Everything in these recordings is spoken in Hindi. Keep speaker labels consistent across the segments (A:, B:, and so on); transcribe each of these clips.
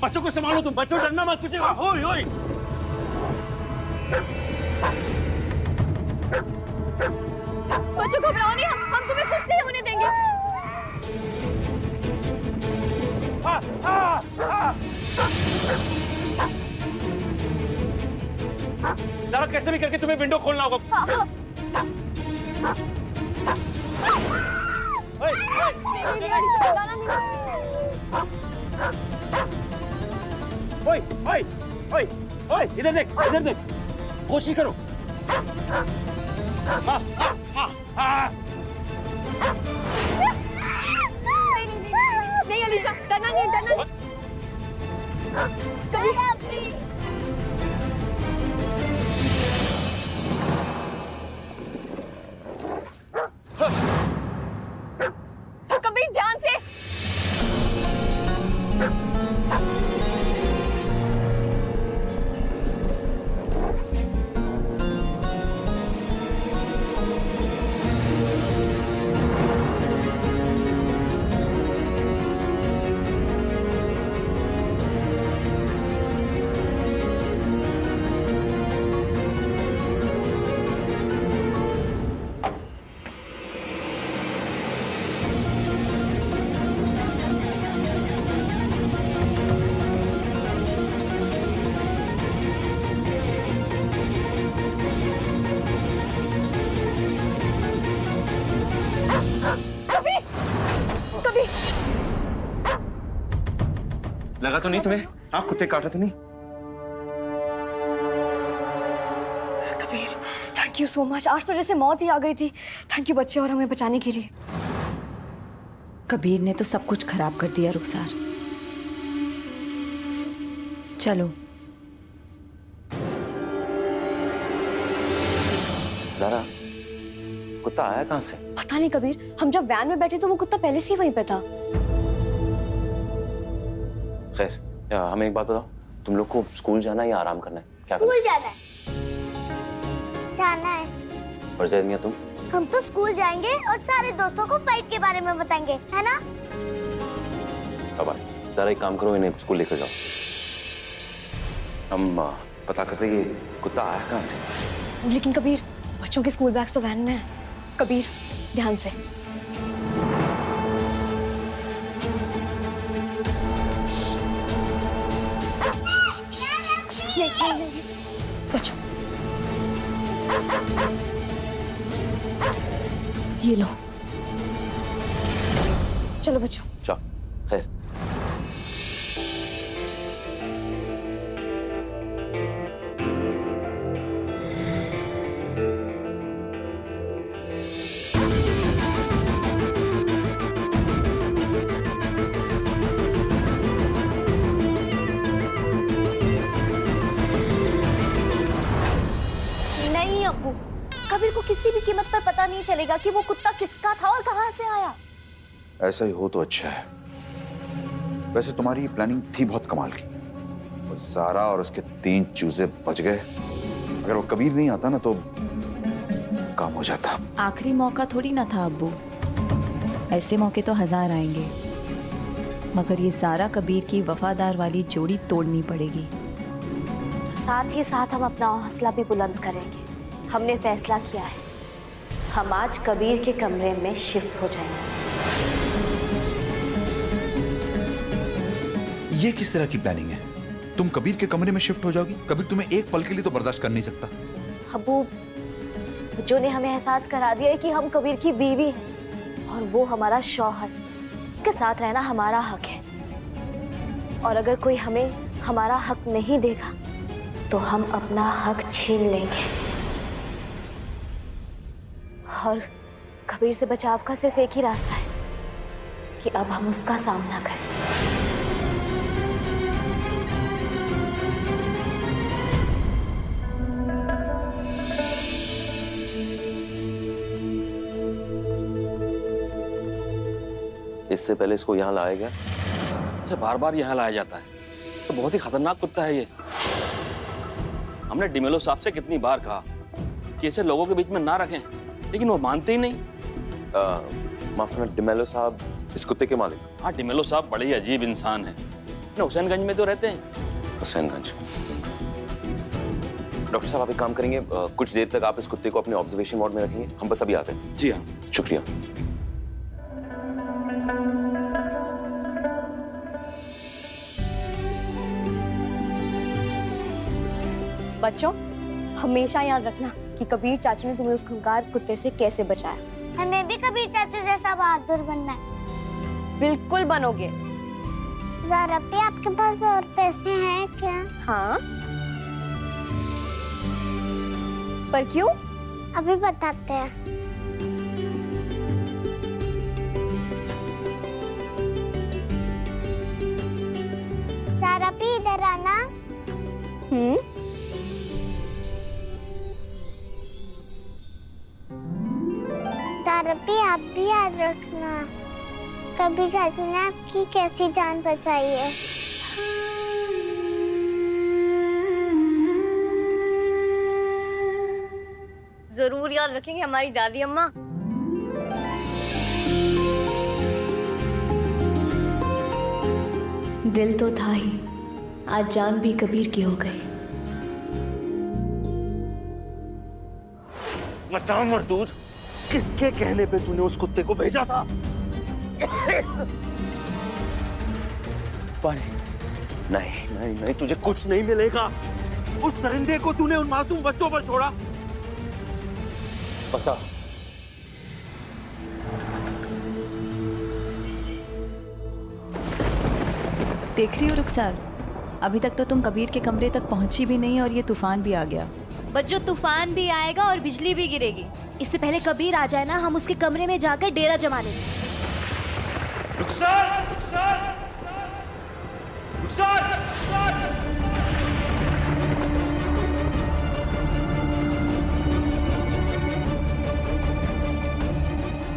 A: बच्चों को संभालो तुम, बच्चों डरना मत कुछ। ओए ओए
B: बच्चों घबराओ नहीं, हम तुम्हें कुछ नहीं होने देंगे।
A: जरा कैसे भी करके तुम्हें विंडो खोलना होगा। ओए ओए ओए ओए इधर देख, इधर देख, कोशिश करो।
B: नहीं अलीशा, डरना नहीं, डरना नहीं। कबीर ध्यान से।
A: लगा तो नहीं तुम्हें? हाँ, कुत्ते काटा तो नहीं?
B: Kabir, thank you so much. आज तो जैसे मौत ही आ गई थी। थैंक यू बच्चे और हमें बचाने के लिए।
C: कबीर ने तो सब कुछ खराब कर दिया रुखसार। चलो।
D: ज़रा, कुत्ता आया कहाँ से?
B: पता नहीं कबीर, हम जब वैन में बैठे तो वो कुत्ता पहले से ही वहीं पे था।
D: खैर, हमें एक बात बताओ, तुम लोग को स्कूल जाना है या आराम करना है? क्या
E: स्कूल जाना है। जाना है।
D: और ज़ैनिया तुम?
E: हम तो स्कूल जाएंगे और सारे दोस्तों को फाइट के बारे में बताएंगे, है ना?
D: अब जरा एक काम करो, इन्हें स्कूल लेकर जाओ। हम पता करते कि कुत्ता आया कहाँ से।
B: लेकिन कबीर, बच्चों के स्कूल बैग्स तो वैन में है। कबीर, ध्यान से। नहीं, बच्चों, ये लो। चलो बच्चों।
D: चलो, खैर।
E: नहीं अब्बू, कबीर को किसी भी कीमत पर पता नहीं चलेगा कि वो कुत्ता किसका था और कहां से आया।
F: ऐसा ही हो तो अच्छा है। वैसे तुम्हारी प्लानिंग थी बहुत कमाल की। वो ज़ारा और उसके 3 चूजे बच गए। अगर वो कबीर नहीं आता ना तो काम हो जाता।
C: आखिरी मौका थोड़ी ना था अब्बू, ऐसे मौके तो 1000 आएंगे, मगर ये ज़ारा कबीर की वफादार वाली जोड़ी तोड़नी पड़ेगी।
E: साथ ही साथ हम अपना हौसला भी बुलंद करेंगे। हमने फैसला किया है, हम आज कबीर के कमरे में शिफ्ट हो जाएंगे।
F: ये किस तरह की प्लानिंग है? तुम कबीर के कमरे में शिफ्ट हो जाओगी? कबीर तुम्हें एक पल के लिए तो बर्दाश्त कर नहीं सकता।
E: अब्बू, जो ने हमें एहसास करा दिया है कि हम कबीर की बीवी हैं और वो हमारा शौहर। उसके साथ रहना हमारा हक है, और अगर कोई हमें हमारा हक नहीं देगा तो हम अपना हक छीन लेंगे। और कबीर से बचाव का सिर्फ एक ही रास्ता है कि अब हम उसका सामना करें।
D: इससे पहले इसको यहाँ लाया गया?
A: इसे बार बार यहाँ लाया जाता है। तो बहुत ही खतरनाक कुत्ता है ये। हमने डिमेलो साहब से कितनी बार कहा कि इसे लोगों के बीच में ना रखें, लेकिन वो मानते ही नहीं।
D: माफ करना, डिमेलो साहब इस कुत्ते के मालिक?
A: हाँ, डिमेलो साहब बड़े ही अजीब इंसान हैं। ना हुसैनगंज में तो रहते हैं।
D: हुसैनगंज। डॉक्टर साहब आप एक काम करेंगे, कुछ देर तक आप इस कुत्ते को अपने ऑब्जर्वेशन वार्ड में रखेंगे, हम बस अभी आते हैं।
A: जी हाँ।
D: शुक्रिया।
B: बच्चों, हमेशा याद रखना कि कबीर चाचू ने तुम्हें उस खूंखार कुत्ते से कैसे बचाया।
G: हमें भी कबीर चाचू जैसा बहादुर बनना है।
B: बिल्कुल बनोगे।
G: ज़रा भी आपके पास और पैसे हैं क्या?
B: हाँ। पर क्यों?
G: अभी बताते हैं। ज़रा भी इधर आना। ज़रा भी आप भी याद रखना, कबीर चाचू ने आपकी कैसी जान बचाई है।
B: जरूर याद रखेंगे हमारी दादी अम्मा। दिल तो था ही, आज जान भी कबीर की हो गई।
H: बता मरदूद, किसके कहने पे तूने उस कुत्ते को भेजा था?
D: नहीं नहीं नहीं,
H: तुझे कुछ नहीं मिलेगा। उस परिंदे को तूने उन मासूम बच्चों पर छोड़ा।
D: बता।
C: देख रही हो रुखसार, अभी तक तो तुम कबीर के कमरे तक पहुंची भी नहीं और ये तूफान भी आ गया।
E: बच्चों, तूफान भी आएगा और बिजली भी गिरेगी। इससे पहले कबीर आ जाए ना, हम उसके कमरे में जाकर डेरा जमा लेंगे।
H: रुखसार, रुखसार, रुखसार, रुखसार।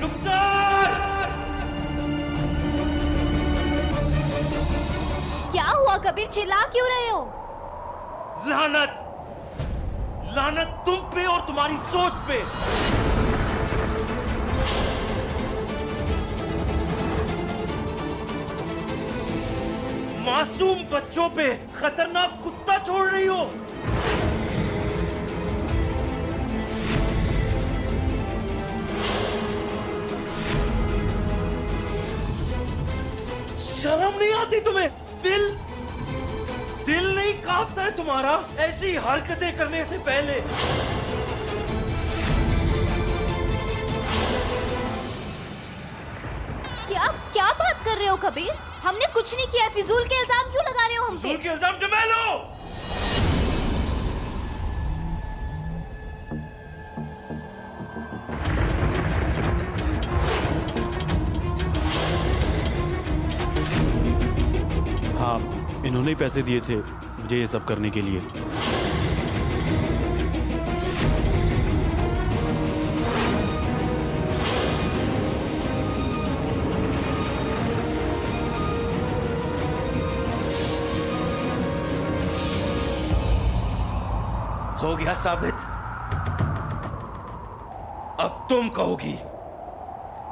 H: रुखसार!
E: क्या हुआ कबीर, चिल्ला क्यों रहे हो?
H: लानत, लानत तुम पे और तुम्हारी सोच पे। मासूम बच्चों पे खतरनाक कुत्ता छोड़ रही हो। शर्म नहीं आती तुम्हें? दिल नहीं कांपता है तुम्हारा ऐसी हरकतें करने से पहले?
E: क्या बात कर रहे हो कबीर? हमने कुछ नहीं किया। फिजूल के इल्जाम क्यों लगा रहे हो हम पे?
H: फिजूल के इल्जाम जमा लो।
I: हाँ, इन्होंने ही पैसे दिए थे मुझे ये सब करने के लिए।
H: हो गया साबित। अब तुम कहोगी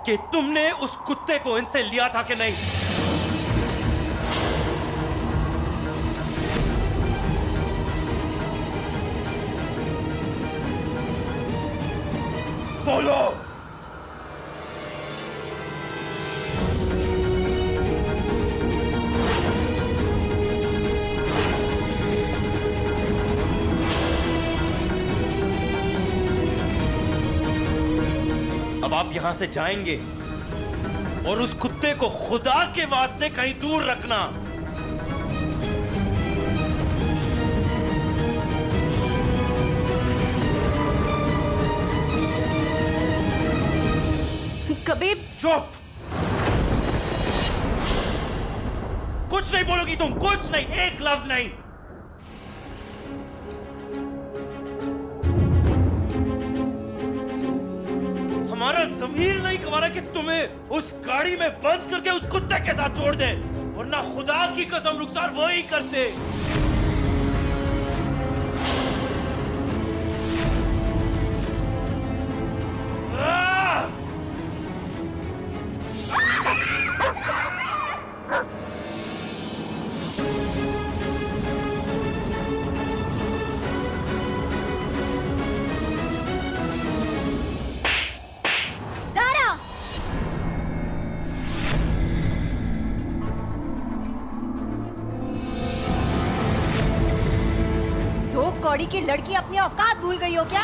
H: कि तुमने उस कुत्ते को इनसे लिया था कि नहीं। बोलो। अब आप यहां से जाएंगे और उस कुत्ते को खुदा के वास्ते कहीं दूर रखना।
E: कबीर,
H: चुप। कुछ नहीं बोलोगी तुम, कुछ नहीं, एक लफ्ज नहीं। हमारा ज़मीर नहीं गवारा कि तुम्हें उस गाड़ी में बंद करके उस कुत्ते के साथ छोड़ दे, वरना खुदा की कसम रुखसार वही करते।
C: गाड़ी की लड़की अपनी औकात भूल गई हो क्या?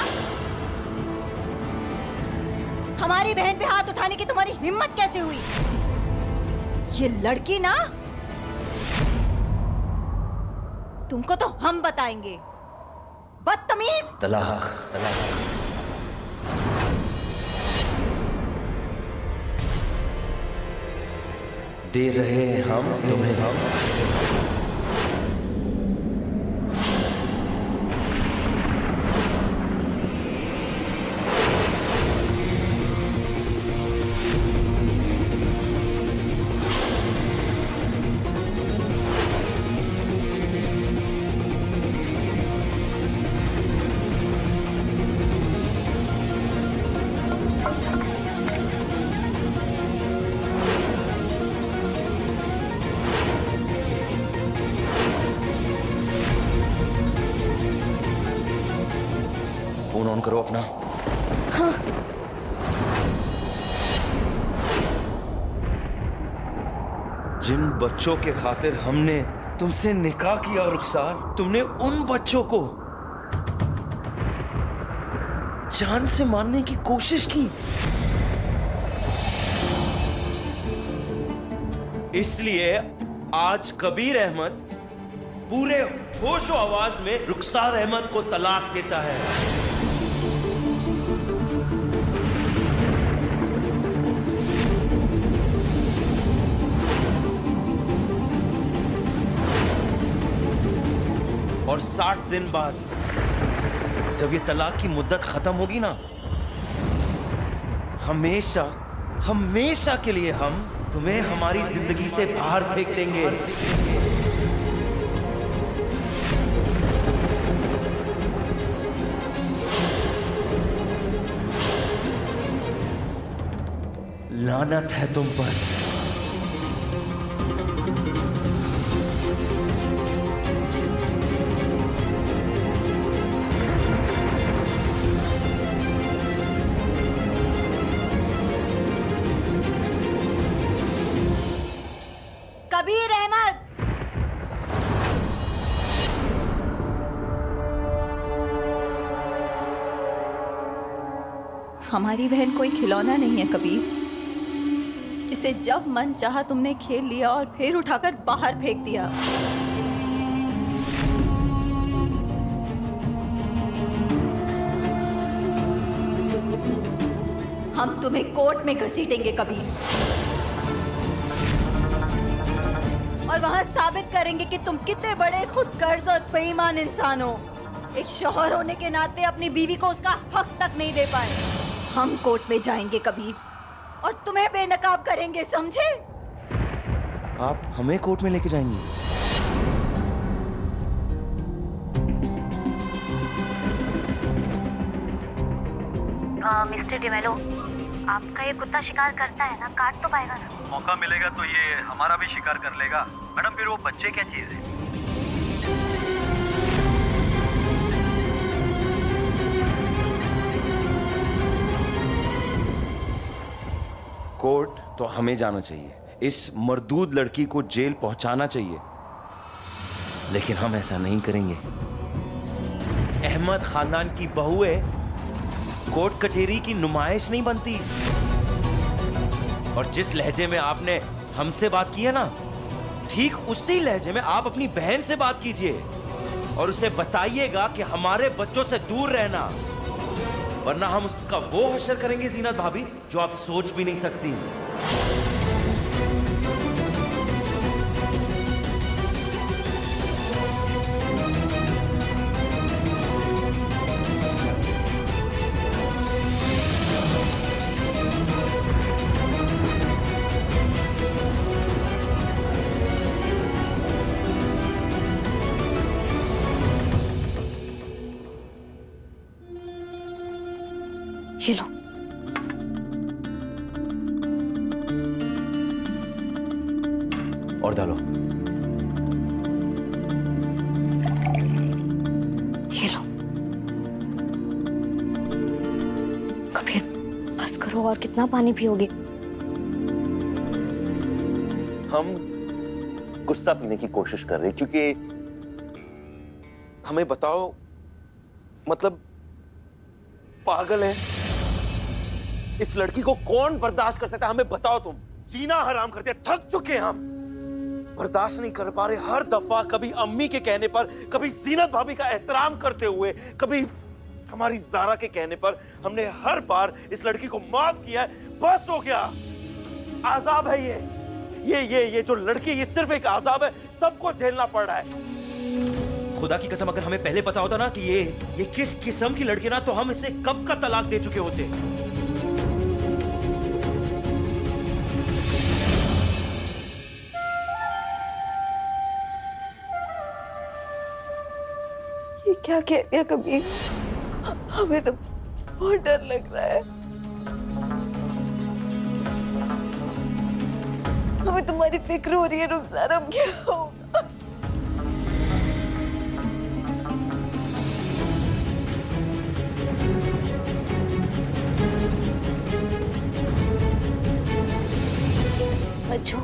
C: हमारी बहन पे हाथ उठाने की तुम्हारी हिम्मत कैसे हुई? ये लड़की ना, तुमको तो हम बताएंगे। बदतमीज!
D: तलाक, तलाक। दे रहे हैं हम तुम्हें हम। फोन ऑन करो अपना।
B: हाँ।
H: जिन बच्चों के खातिर हमने तुमसे निकाह किया रुखसार, तुमने उन बच्चों को जान से मारने की कोशिश की। इसलिए आज कबीर अहमद पूरे होशो आवाज में रुखसार अहमद को तलाक देता है। और 60 दिन बाद जब ये तलाक की मुद्दत खत्म होगी ना, हमेशा हमेशा के लिए हम तुम्हें हमारी जिंदगी से बाहर फेंक देंगे। लानत है तुम पर।
C: कबीर अहमद! हमारी बहन कोई खिलौना नहीं है कबीर, जिसे जब मन चाहा तुमने खेल लिया और फिर उठाकर बाहर फेंक दिया। हम तुम्हें कोर्ट में घसीटेंगे कबीर, और वहां साबित करेंगे कि तुम कितने बड़े खुदगर्ज और बेईमान इंसान हो। एक शौहर होने के नाते अपनी बीवी को उसका हक तक नहीं दे पाए। हम कोर्ट में जाएंगे कबीर, और तुम्हें बेनकाब करेंगे, समझे?
H: आप हमें कोर्ट में लेके जाएंगी?
E: मिस्टर डिमेलो, आपका ये कुत्ता शिकार करता है ना, काट तो पाएगा ना?
J: मौका मिलेगा तो ये हमारा भी शिकार कर लेगा। मैडम फिर वो बच्चे क्या चीज है?
H: कोर्ट तो हमें जाना चाहिए, इस मरदूद लड़की को जेल पहुंचाना चाहिए, लेकिन हम ऐसा नहीं करेंगे। अहमद खानदान की बहुएं कोर्ट कचहरी की नुमाइश नहीं बनती। और जिस लहजे में आपने हमसे बात की है ना, ठीक उसी लहजे में आप अपनी बहन से बात कीजिए और उसे बताइएगा कि हमारे बच्चों से दूर रहना, वरना हम उसका वो हश्र करेंगे जीनत भाभी जो आप सोच भी नहीं सकती।
B: ये लो।
H: और डालो।
B: ये लो। कबीर, बस करो, और कितना पानी पियोगे?
D: हम गुस्सा पीने की कोशिश कर रहे हैं, क्योंकि हमें बताओ
H: मतलब पागल है? इस लड़की को कौन बर्दाश्त कर सकता है? हमें बताओ तुम। जीना हराम कर दिया, थक चुके हैं हम, बर्दाश्त नहीं कर पा रहे। हर दफा कभी अम्मी के कहने पर, कभी जीनत भाभी का एहतराम करते हुए, कभी हमारी ज़ारा के कहने पर हमने हर बार इस लड़की को माफ किया है। बस हो गया, आजाब है ये जो लड़की, ये सिर्फ एक आजाब है, सबको झेलना पड़ रहा है। खुदा की कसम, अगर हमें पहले पता होता ना कि ये किस किस्म की लड़की ना, तो हम इसे कब का तलाक दे चुके होते।
K: ये क्या कह दिया कबीर? हमें तो बहुत डर लग रहा है। हमें तुम्हारी फिक्र हो रही है रुखसार, अब क्या होगा?
E: बच्चों,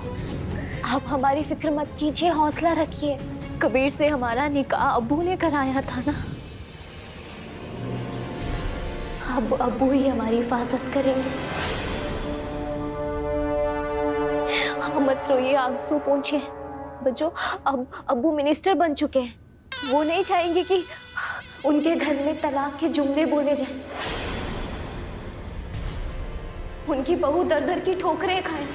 E: आप हमारी फिक्र मत कीजिए, हौसला रखिए। कबीर से हमारा निकाह अब्बू ने कराया था ना, अब अब्बू ही हमारी हिफाजत करेंगे। मत रोइए, आंसू पोंछिए। बच्चों, अब अब्बू मिनिस्टर बन चुके हैं, वो नहीं चाहेंगे कि उनके घर में तलाक के जुमले बोले जाएं। उनकी बहू दर दर की ठोकरें खाए।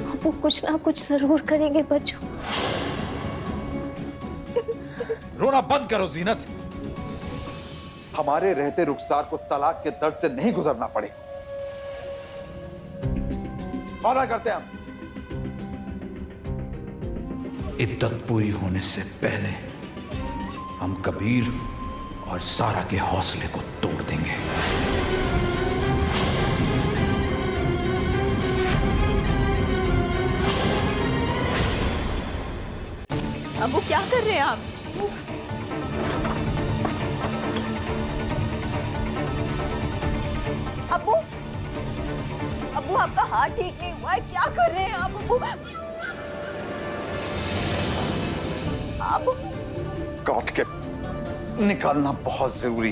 E: अब्बू कुछ ना कुछ जरूर करेंगे बच्चों।
F: रोना बंद करो जीनत। हमारे रहते रुखसार को तलाक के दर्द से नहीं गुजरना पड़े। वादा करते हैं हम, इद्दत पूरी होने से पहले हम कबीर और सारा के हौसले को तोड़ देंगे।
C: अबू क्या कर रहे हैं आप?
K: अब्बू, अब्बू आपका हाथ ठीक नहीं हुआ है, क्या कर रहे हैं आप? अब्बू,
F: काट के निकालना बहुत जरूरी।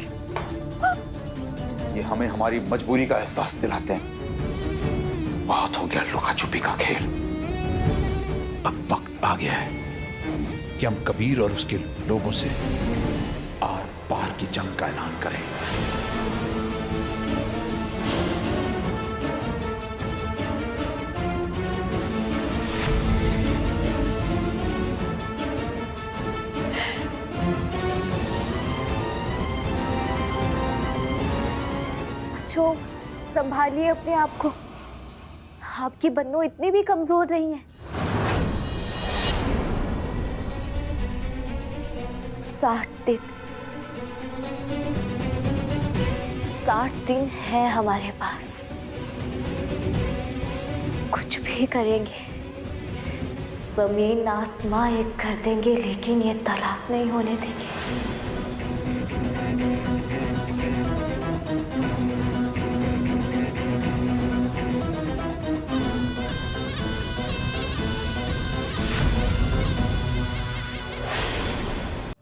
F: ये हमें हमारी मजबूरी का एहसास दिलाते हैं। बहुत हो गया लुका छुपी का खेल, अब वक्त आ गया है कि हम कबीर और उसके लोगों से आर पार की जंग का ऐलान करें।
E: बच्चों, संभालिए अपने आप को। आपकी बन्नू इतनी भी कमजोर नहीं है। 60 दिन है हमारे पास, कुछ भी करेंगे, जमीन आसमां एक कर देंगे, लेकिन ये तलाक नहीं होने देंगे।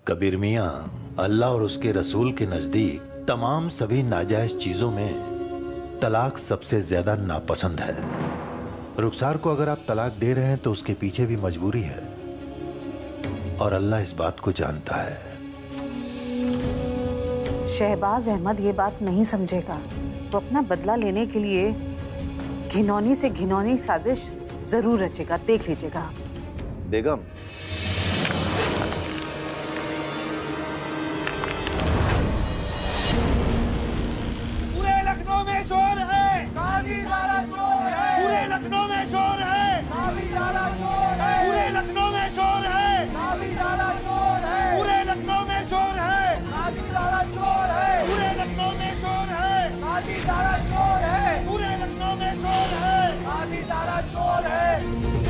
L: कबीर मियाँ, अल्लाह और उसके रसूल के नजदीक तमाम सभी नाजायज चीजों में तलाक सबसे ज्यादा नापसंद है। रुखसार को अगर आप तलाक दे रहे हैं तो उसके पीछे भी मजबूरी है, और अल्लाह इस बात को जानता है।
M: शहबाज अहमद ये बात नहीं समझेगा। वो अपना बदला लेने के लिए घिनौनी से घिनौनी साजिश जरूर रचेगा, देख लीजिएगा।
L: बेगम,
N: शोर है, पूरे लखनऊ में शोर है, पूरे लखनऊ में शोर है, पूरे लखनऊ में शोर है, पूरे लखनऊ में शोर है, पूरे लखनऊ में शोर है,